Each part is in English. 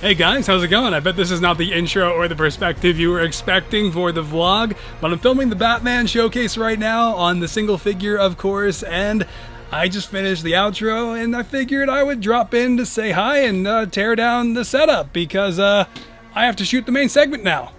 Hey guys, how's it going? I bet this is not the intro or the perspective you were expecting for the vlog, but I'm filming the Batman showcase right now on the single figure, of course, and I just finished the outro and I figured I would drop in to say hi and tear down the setup because I have to shoot the main segment now.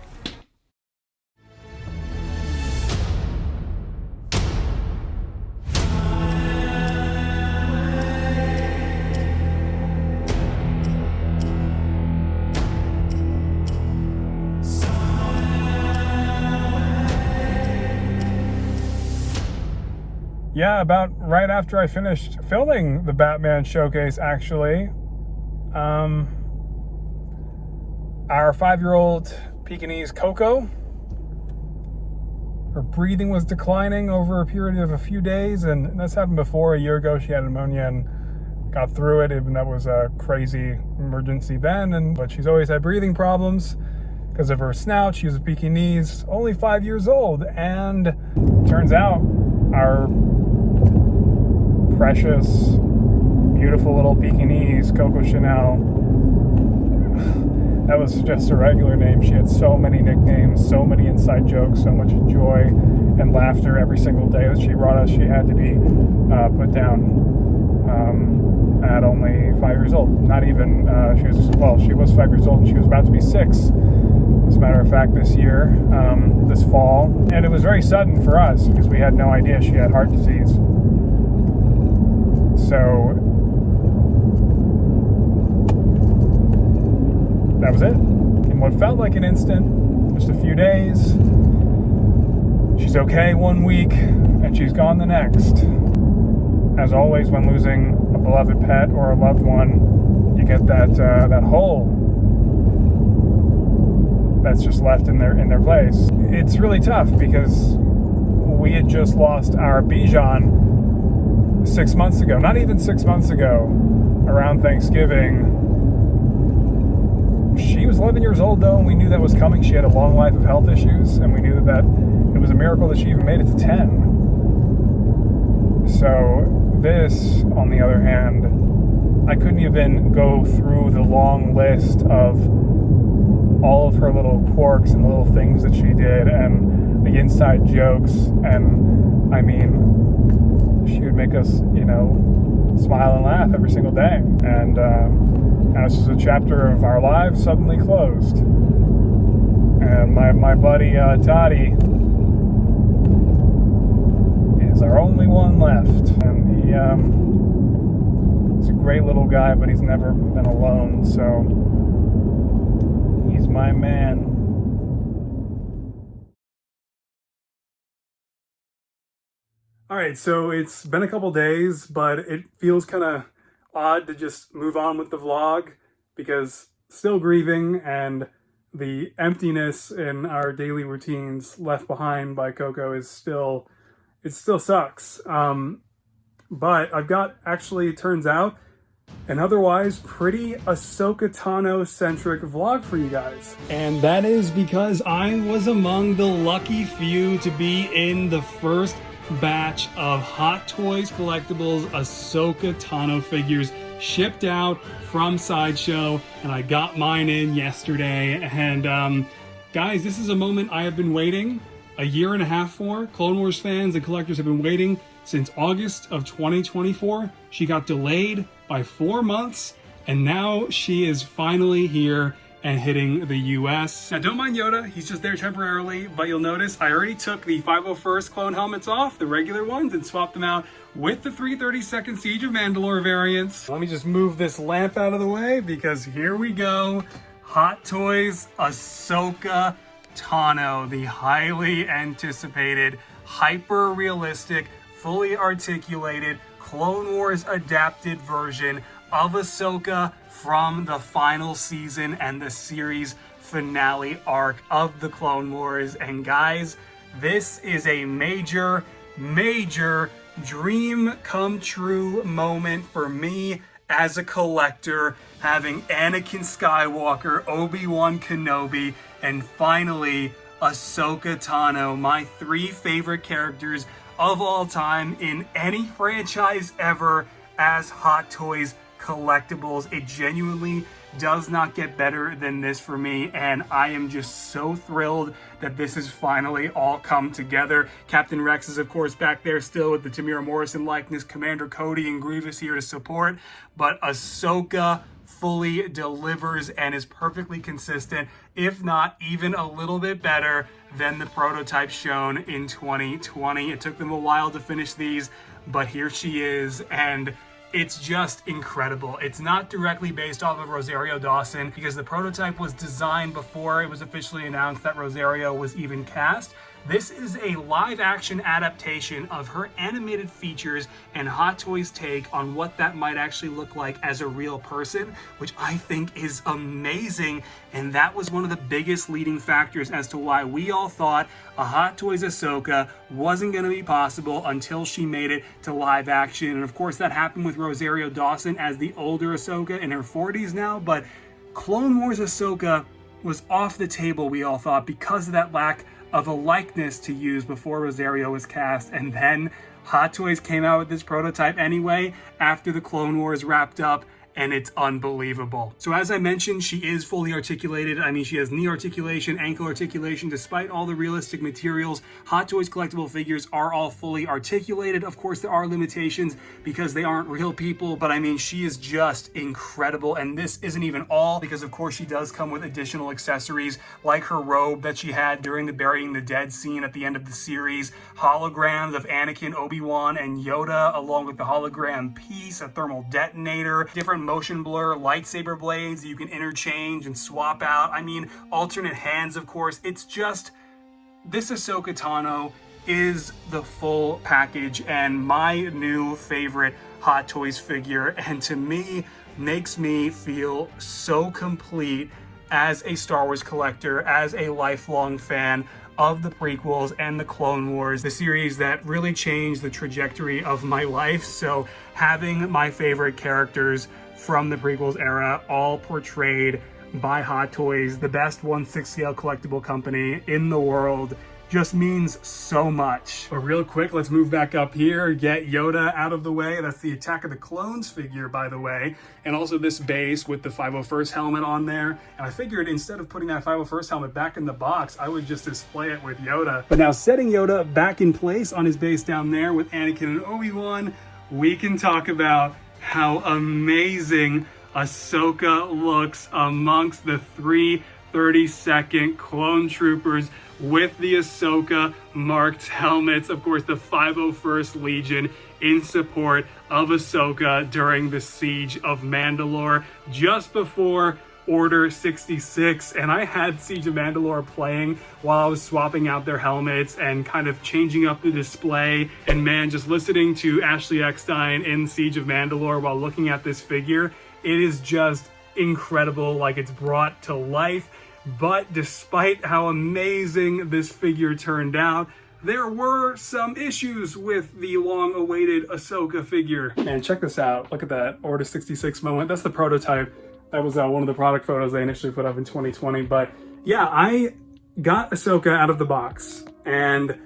Yeah, about right after I finished filming the Batman showcase, actually, our 5-year-old Pekingese Coco, her breathing was declining over a period of a few days, and that's happened before. A year ago, she had pneumonia and got through it, even that was a crazy emergency then, but she's always had breathing problems because of her snout. She was a Pekingese, only 5 years old, and turns out our precious, beautiful little Pekingese, Coco Chanel. That was just a regular name. She had so many nicknames, so many inside jokes, so much joy and laughter every single day that she brought us. She had to be put down at only 5 years old. Not even, she was 5 years old and she was about to be 6. As a matter of fact, this year, this fall. And it was very sudden for us because we had no idea she had heart disease. So that was it. In what felt like an instant, just a few days, she's okay 1 week and she's gone the next. As always, when losing a beloved pet or a loved one, you get that hole that's just left in their place. It's really tough because we had just lost our Bijan 6 months ago, not even 6 months ago, around Thanksgiving. She was 11 years old though, and we knew that was coming. She had a long life of health issues, and we knew that it was a miracle that she even made it to 10. So this, on the other hand, I couldn't even go through the long list of all of her little quirks and little things that she did and the inside jokes, and I mean, she would make us, smile and laugh every single day. And now it's just a chapter of our lives suddenly closed. And my buddy Toddy is our only one left. And he's a great little guy, but he's never been alone. So he's my man. All right, so it's been a couple days, but it feels kind of odd to just move on with the vlog because still grieving, and the emptiness in our daily routines left behind by Coco it still sucks. But I've got, actually, turns out, an otherwise pretty Ahsoka Tano-centric vlog for you guys. And that is because I was among the lucky few to be in the first batch of Hot Toys Collectibles Ahsoka Tano figures shipped out from Sideshow, and I got mine in yesterday. And guys, this is a moment I have been waiting a year and a half for. Clone Wars fans and collectors have been waiting since August of 2024. She got delayed by 4 months, and now she is finally here and hitting the US. Now don't mind Yoda, he's just there temporarily, but you'll notice I already took the 501st clone helmets off, the regular ones, and swapped them out with the 332nd Siege of Mandalore variants. Let me just move this lamp out of the way because here we go. Hot Toys Ahsoka Tano, the highly anticipated, hyper-realistic, fully articulated, Clone Wars adapted version of Ahsoka from the final season and the series finale arc of the Clone Wars. And guys, this is a major dream come true moment for me as a collector, having Anakin Skywalker, Obi-Wan Kenobi, and finally Ahsoka Tano, my 3 favorite characters of all time in any franchise ever, as Hot Toys collectibles. It genuinely does not get better than this for me, and I am just so thrilled that this has finally all come together. Captain Rex is, of course, back there still with the Tamira Morrison likeness, Commander Cody and Grievous here to support, but Ahsoka fully delivers and is perfectly consistent, if not even a little bit better than the prototype shown in 2020. It took them a while to finish these, but here she is, and it's just incredible. It's not directly based off of Rosario Dawson because the prototype was designed before it was officially announced that Rosario was even cast. This is a live-action adaptation of her animated features and Hot Toys' take on what that might actually look like as a real person, which I think is amazing, and that was one of the biggest leading factors as to why we all thought a Hot Toys Ahsoka wasn't going to be possible until she made it to live action. And of course that happened with Rosario Dawson as the older Ahsoka in her 40s now, but Clone Wars Ahsoka was off the table, we all thought, because of that lack of a likeness to use before Rosario was cast. And then Hot Toys came out with this prototype anyway after the Clone Wars wrapped up, and it's unbelievable. So as I mentioned, she is fully articulated. I mean, she has knee articulation, ankle articulation. Despite all the realistic materials, Hot Toys collectible figures are all fully articulated. Of course, there are limitations because they aren't real people, but I mean, she is just incredible. And this isn't even all, because of course she does come with additional accessories like her robe that she had during the Burying the Dead scene at the end of the series, holograms of Anakin, Obi-Wan, and Yoda, along with the hologram piece, a thermal detonator, different motion blur lightsaber blades that you can interchange and swap out. I mean, alternate hands, of course. It's just, this Ahsoka Tano is the full package and my new favorite Hot Toys figure, and to me makes me feel so complete as a Star Wars collector, as a lifelong fan of the prequels and the Clone Wars, the series that really changed the trajectory of my life. So having my favorite characters from the prequels era all portrayed by Hot Toys, the best 1/6 scale collectible company in the world, just means so much. But real quick, let's move back up here, get Yoda out of the way. That's the Attack of the Clones figure, by the way. And also this base with the 501st helmet on there. And I figured instead of putting that 501st helmet back in the box, I would just display it with Yoda. But now setting Yoda back in place on his base down there with Anakin and Obi-Wan, we can talk about how amazing Ahsoka looks amongst the 332nd clone troopers with the Ahsoka marked helmets. Of course, the 501st Legion in support of Ahsoka during the Siege of Mandalore, just before Order 66. And I had Siege of Mandalore playing while I was swapping out their helmets and kind of changing up the display. And man, just listening to Ashley Eckstein in Siege of Mandalore while looking at this figure, it is just incredible, like it's brought to life. But despite how amazing this figure turned out, there were some issues with the long-awaited Ahsoka figure. And check this out. Look at that Order 66 moment. That's the prototype. That was one of the product photos they initially put up in 2020. But yeah, I got Ahsoka out of the box. And,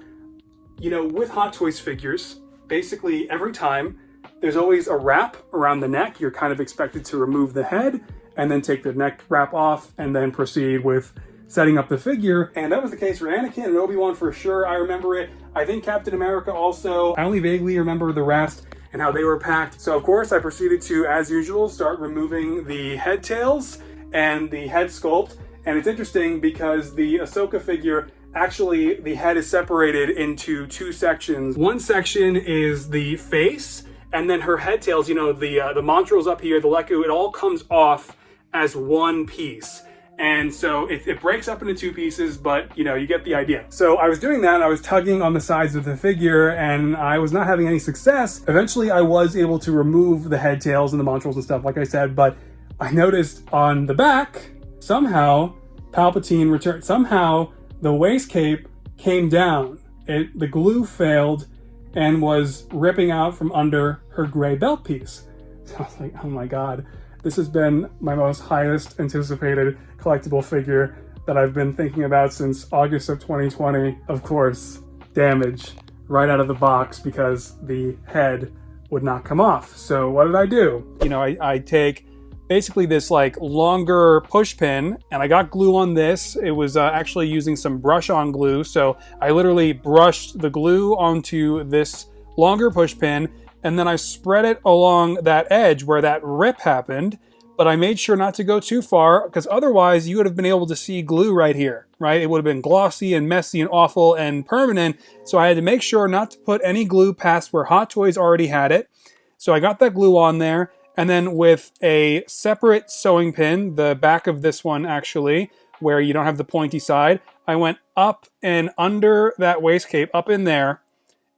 you know, with Hot Toys figures, basically every time there's always a wrap around the neck. You're kind of expected to remove the head and then take the neck wrap off and then proceed with setting up the figure. And that was the case for Anakin and Obi-Wan for sure. I remember it. I think Captain America also. I only vaguely remember the rest and how they were packed. So of course I proceeded to, as usual, start removing the head tails and the head sculpt. And it's interesting because the Ahsoka figure, actually the head is separated into two sections. One section is the face, and then her head tails, you know, the montrals up here, the Leku, it all comes off as one piece. And so it breaks up into two pieces, but you know, you get the idea. So I was doing that, I was tugging on the sides of the figure and I was not having any success. Eventually I was able to remove the head tails and the montrals and stuff, like I said, but I noticed on the back, somehow Palpatine returned. Somehow the waist cape came down. The glue failed and was ripping out from under her gray belt piece. So I was like, oh my God. This has been my most highest anticipated collectible figure that I've been thinking about since August of 2020. Of course, damage right out of the box because the head would not come off. So what did I do? You know, I take basically this like longer push pin, and I got glue on this. It was actually using some brush on glue, so I literally brushed the glue onto this longer push pin, and then I spread it along that edge where that rip happened, but I made sure not to go too far, because otherwise you would have been able to see glue right here, right? It would have been glossy and messy and awful and permanent, so I had to make sure not to put any glue past where Hot Toys already had it. So I got that glue on there, and then with a separate sewing pin, the back of this one actually, where you don't have the pointy side, I went up and under that waist cape, up in there,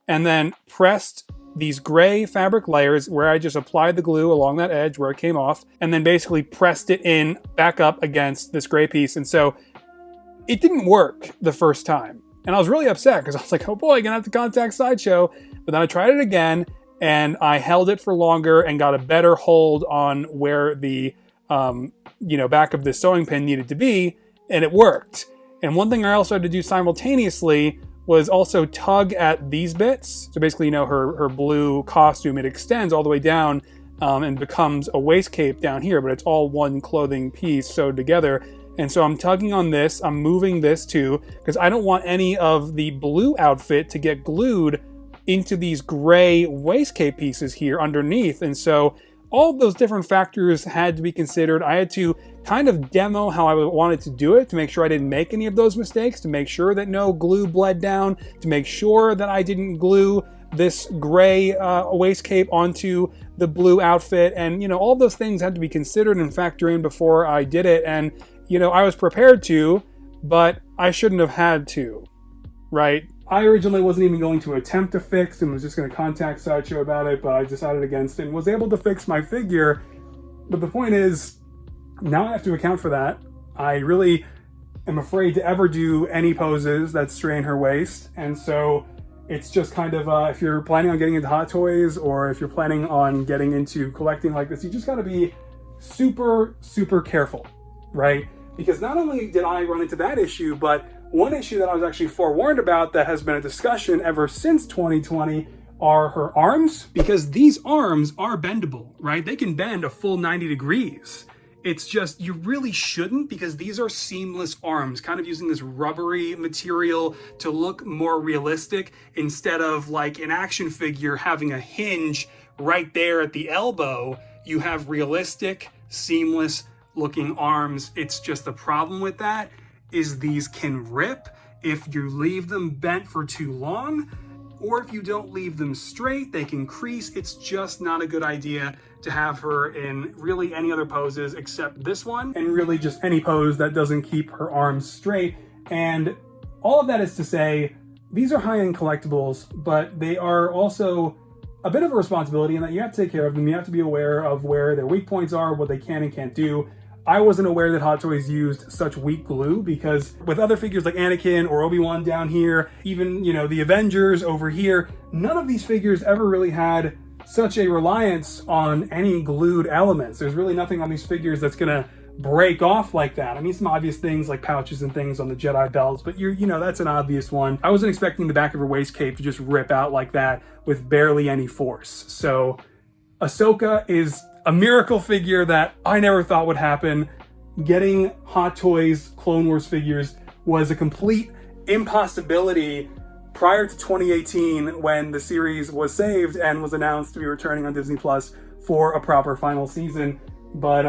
and then pressed these gray fabric layers where I just applied the glue along that edge where it came off, and then basically pressed it in back up against this gray piece. And so it didn't work the first time. And I was really upset because I was like, oh boy, I'm gonna have to contact Sideshow. But then I tried it again, and I held it for longer and got a better hold on where the back of this sewing pin needed to be, and it worked. And one thing I also had to do simultaneously was also tug at these bits. So basically, her blue costume, it extends all the way down and becomes a waist cape down here, but it's all one clothing piece sewed together. And so I'm tugging on this, I'm moving this too, because I don't want any of the blue outfit to get glued into these gray waist cape pieces here underneath. And so all of those different factors had to be considered. I had to kind of demo how I wanted to do it to make sure I didn't make any of those mistakes, to make sure that no glue bled down, to make sure that I didn't glue this gray waist cape onto the blue outfit. And, all those things had to be considered and factored in before I did it. And, I was prepared to, but I shouldn't have had to, right? I originally wasn't even going to attempt to fix and was just going to contact Sideshow about it, but I decided against it and was able to fix my figure. But the point is, now I have to account for that. I really am afraid to ever do any poses that strain her waist. And so it's just kind of, if you're planning on getting into Hot Toys, or if you're planning on getting into collecting like this, you just got to be super, super careful, right? Because not only did I run into that issue, but one issue that I was actually forewarned about that has been a discussion ever since 2020 are her arms. Because these arms are bendable, right? They can bend a full 90 degrees. It's just, you really shouldn't, because these are seamless arms, kind of using this rubbery material to look more realistic, instead of like an action figure having a hinge right there at the elbow. You have realistic, seamless looking arms. It's just the problem with that is these can rip if you leave them bent for too long, or if you don't leave them straight, they can crease. It's just not a good idea to have her in really any other poses except this one, and really just any pose that doesn't keep her arms straight. And all of that is to say, these are high-end collectibles, but they are also a bit of a responsibility in that you have to take care of them. You have to be aware of where their weak points are, what they can and can't do. I wasn't aware that Hot Toys used such weak glue, because with other figures like Anakin or Obi-Wan down here, even, the Avengers over here, none of these figures ever really had such a reliance on any glued elements. There's really nothing on these figures that's gonna break off like that. I mean, some obvious things like pouches and things on the Jedi belts, but that's an obvious one. I wasn't expecting the back of her waist cape to just rip out like that with barely any force. So Ahsoka is a miracle figure that I never thought would happen. Getting Hot Toys Clone Wars figures was a complete impossibility prior to 2018, when the series was saved and was announced to be returning on Disney Plus for a proper final season. But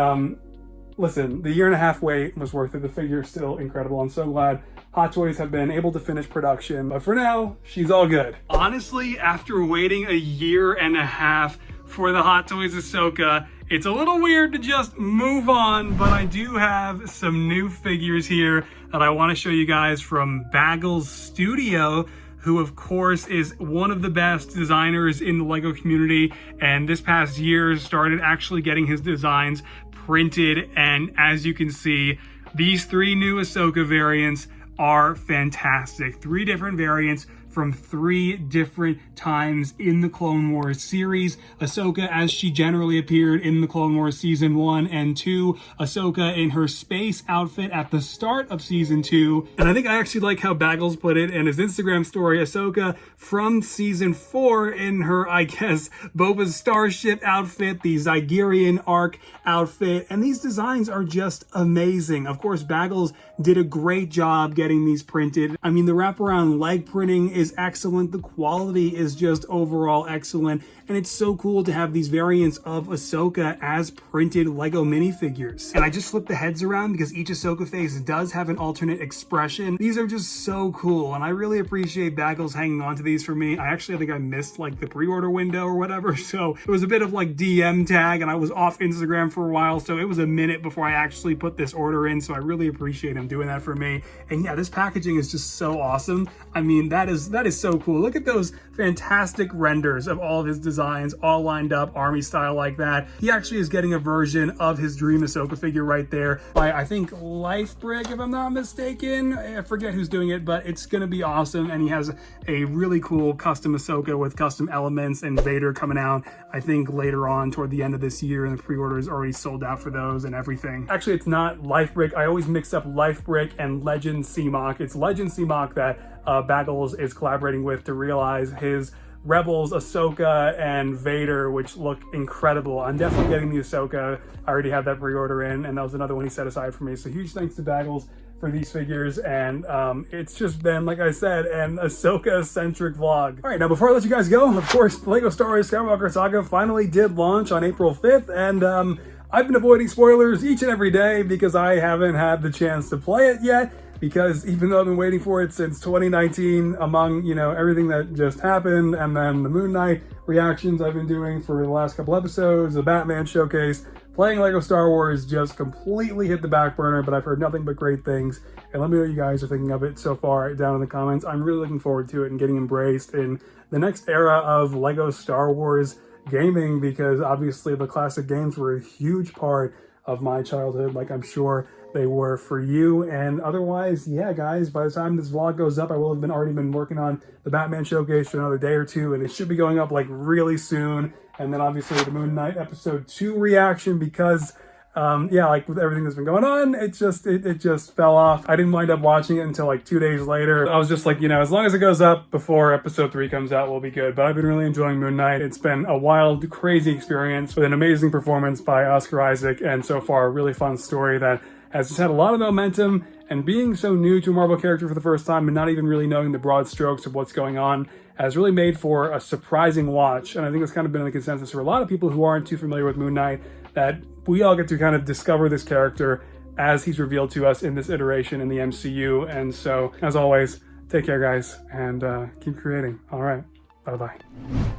listen, the 1.5 year wait was worth it. The figure is still incredible. I'm so glad Hot Toys have been able to finish production, but for now, she's all good. Honestly, after waiting 1.5 years for the Hot Toys Ahsoka, it's a little weird to just move on, but I do have some new figures here that I want to show you guys from Baggles Studio, who of course is one of the best designers in the LEGO community, and this past year started actually getting his designs printed. And as you can see, these 3 new Ahsoka variants are fantastic. 3 different variants, from 3 different times in the Clone Wars series. Ahsoka as she generally appeared in the Clone Wars Season 1 and 2. Ahsoka in her space outfit at the start of Season 2. And I think I actually like how Baggles put it in his Instagram story. Ahsoka from Season 4 in her, I guess, Boba's starship outfit, the Zygerian arc outfit. And these designs are just amazing. Of course, Baggles did a great job getting these printed. I mean, the wraparound leg printing is excellent. The quality is just overall excellent. And it's so cool to have these variants of Ahsoka as printed Lego minifigures. And I just flipped the heads around because each Ahsoka face does have an alternate expression. These are just so cool. And I really appreciate Baggles hanging on to these for me. I think I missed like the pre-order window or whatever. So it was a bit of like DM tag and I was off Instagram for a while. So it was a minute before I actually put this order in. So I really appreciate him doing that for me. And yeah, this packaging is just so awesome. I mean, that is so cool. Look at those fantastic renders of all of his designs all lined up army style like that. He actually is getting a version of his dream Ahsoka figure right there by, I think, Lifebrick, if I'm not mistaken. I forget who's doing it, but it's gonna be awesome. And he has a really cool custom Ahsoka with custom elements and Vader coming out, I think, later on toward the end of this year, and the pre-order is already sold out for those and everything. Actually, it's not Lifebrick. I always mix up Lifebrick and Legend CMOC. It's Legend CMOC that Baggles is collaborating with to realize his Rebels, Ahsoka, and Vader, which look incredible. I'm definitely getting the Ahsoka. I already have that pre-order in, and that was another one he set aside for me. So huge thanks to Baggles for these figures, and it's just been, like I said, an Ahsoka-centric vlog. All right, now before I let you guys go, of course, the LEGO Star Wars Skywalker Saga finally did launch on April 5th, and I've been avoiding spoilers each and every day because I haven't had the chance to play it yet. Because even though I've been waiting for it since 2019, among, you know, everything that just happened, and then the Moon Knight reactions I've been doing for the last couple episodes, the Batman showcase, playing LEGO Star Wars just completely hit the back burner, but I've heard nothing but great things. And let me know what you guys are thinking of it so far down in the comments. I'm really looking forward to it and getting embraced in the next era of LEGO Star Wars gaming, because obviously the classic games were a huge part of my childhood, like I'm sure they were for you. And otherwise, yeah, guys, by the time this vlog goes up, I will have already been working on the Batman showcase for another day or two, and it should be going up like really soon. And then obviously the Moon Knight episode 2 reaction, because yeah, like with everything that's been going on, it just fell off. I didn't wind up watching it until like 2 days later. I was just like, you know, as long as it goes up before episode 3 comes out, we'll be good. But I've been really enjoying Moon Knight. It's been a wild, crazy experience with an amazing performance by Oscar Isaac, and so far a really fun story that has just had a lot of momentum. And being so new to a Marvel character for the first time and not even really knowing the broad strokes of what's going on has really made for a surprising watch. And I think it's kind of been the consensus for a lot of people who aren't too familiar with Moon Knight, that we all get to kind of discover this character as he's revealed to us in this iteration in the MCU. And so, as always, take care, guys, and keep creating. All right, bye-bye.